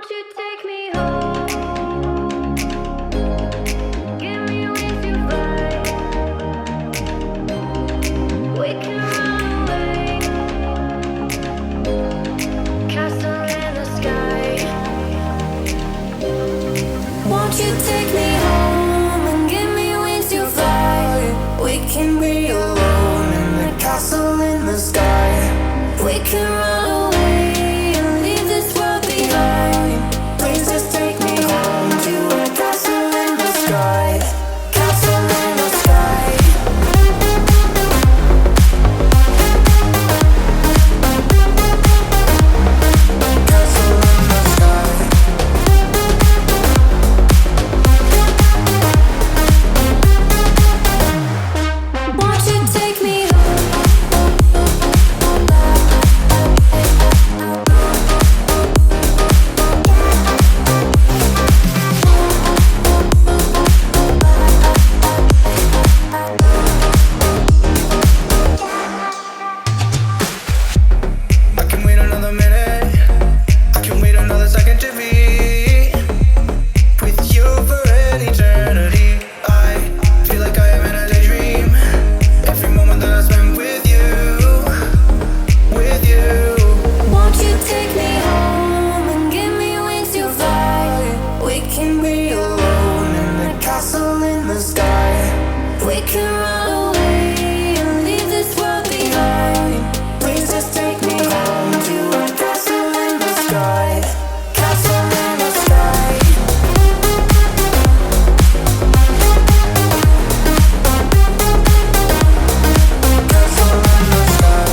Won't you take me home? Give me wings to fly. We can run away. Castle in the sky. Won't you take me home and give me wings to fly? We can be alone in the castle in the sky. We can run away and leave this world behind. Please just take me home to a castle in the sky. Castle in the sky. Castle in the sky. Won't you take me I can wait another minute. I can wait another second to be with you for an eternity. I feel like I am in a daydream. Every moment that I spend with you, with you. Won't you take me home and give me wings to fly? We can be alone in the castle in the sky. We can run away and leave this world behind. Please just take me home to a castle in the sky. Castle in the sky. Castle in the sky.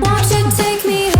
Won't you take me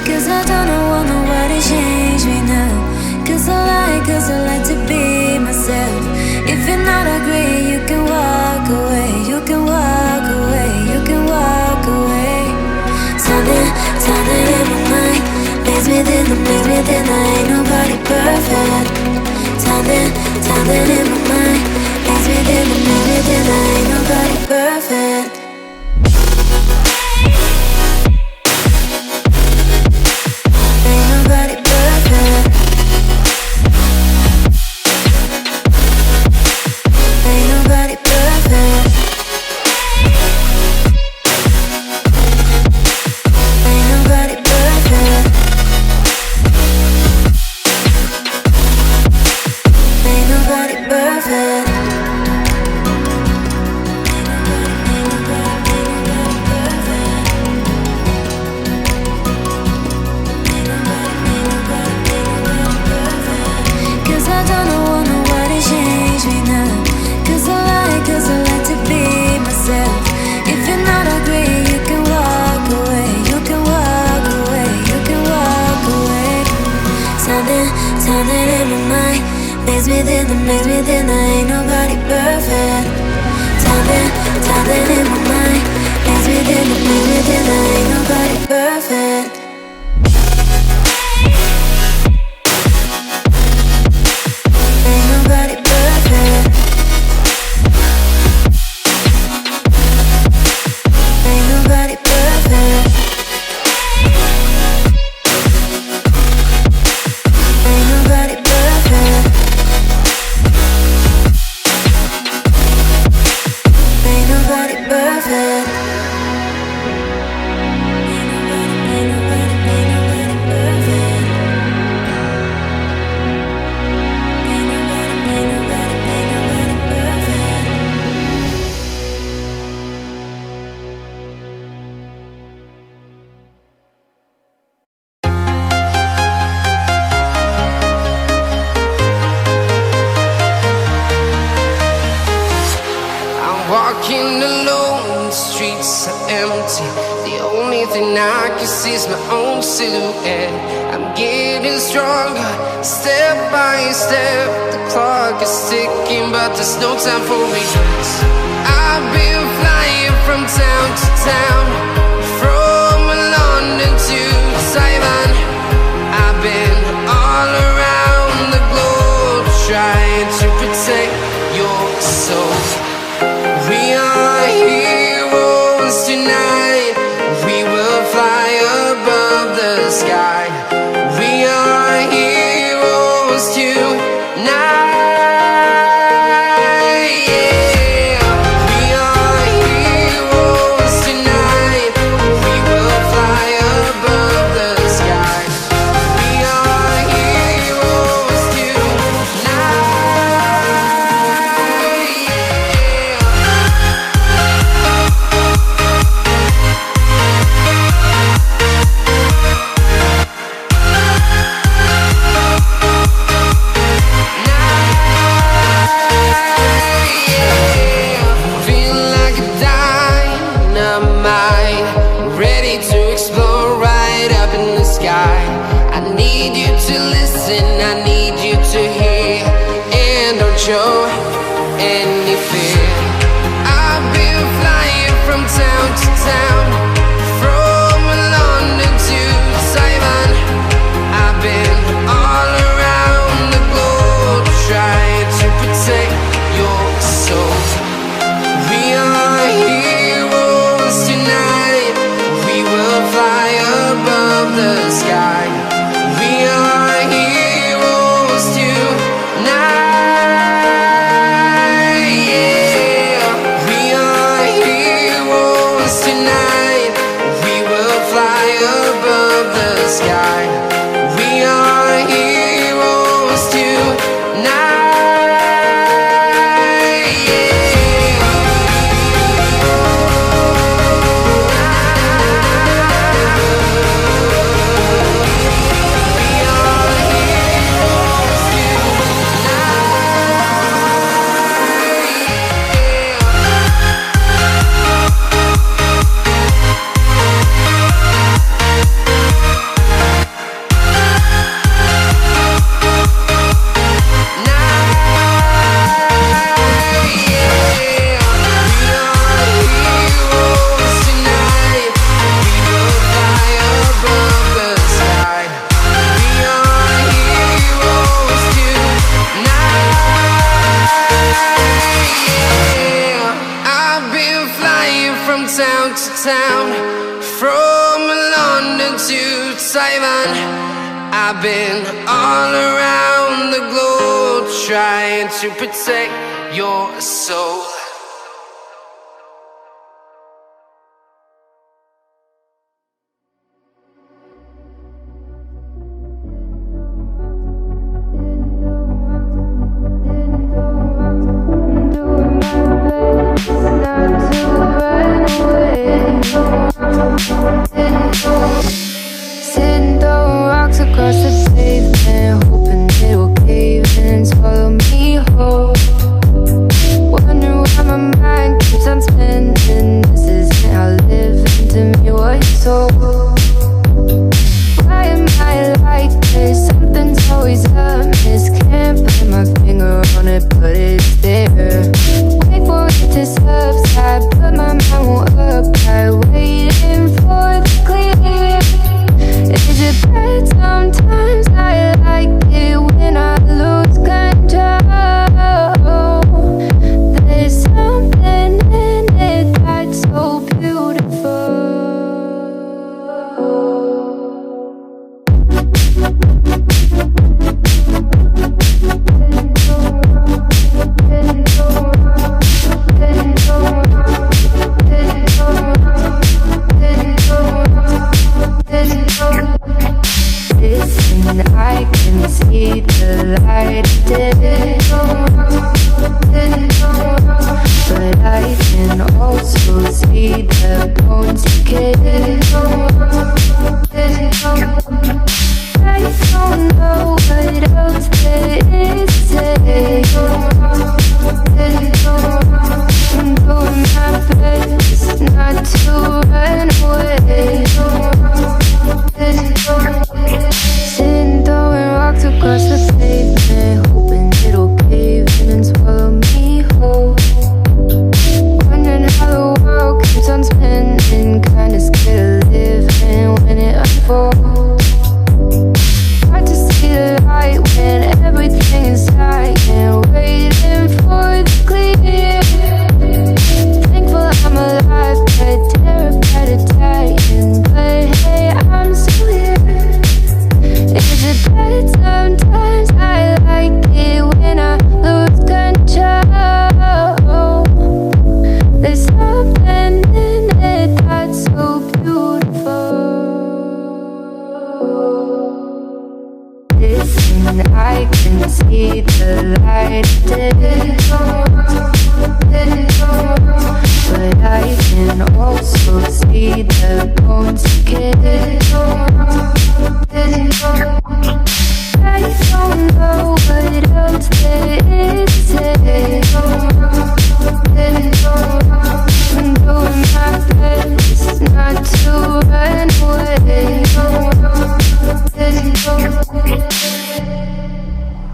Cause I don't want nobody change me now. Cause I like to be myself. If you're not agree, you can walk away. You can walk away, you can walk away. Something in my mind makes me think I ain't nobody perfect. Something in my mind makes me think I ain't nobody perfect. Ain't nobody perfect. Ain't nobody perfect. Ain't nobody perfect. Ain't nobody perfect. Cause I don't want nobody change me now. Cause I like to be myself. If you're not agree, you can walk away. You can walk away, you can walk away. Something in my mind makes me think I ain't nobody perfect. Something in my mind makes me think I ain't nobody perfect. Ain't nobody perfect. Ain't nobody perfect. Ain't nobody perfect. Walking alone, the streets are empty. The only thing I can see is my own silhouette. I'm getting stronger, step by step. The clock is ticking, but there's no time for regrets. I've been flying from town to town, from London to Taiwan. I've been all around the globe, trying to protect your soul. We are heroes tonight. We will fly above the sky. We are heroes tonight. Yeah. We are heroes tonight. We will fly above the sky. We are heroes tonight. I need you to hear and don't show any fear. I've been flying from town to town, from London to Taiwan. I've been all around the globe, trying to protect your soul. We are heroes tonight. We will fly above the sky. We are heroes tonight. Yeah. We are heroes tonight. We will fly above the sky. We are heroes tonight. Town to town, from London to Taiwan. I've been all around the globe, trying to protect your soul. Sitting throwing rocks across the pavement, hoping it will cave and swallow me whole. Wondering see the light of day, but I can also see the bones again. I don't know what else there is to say.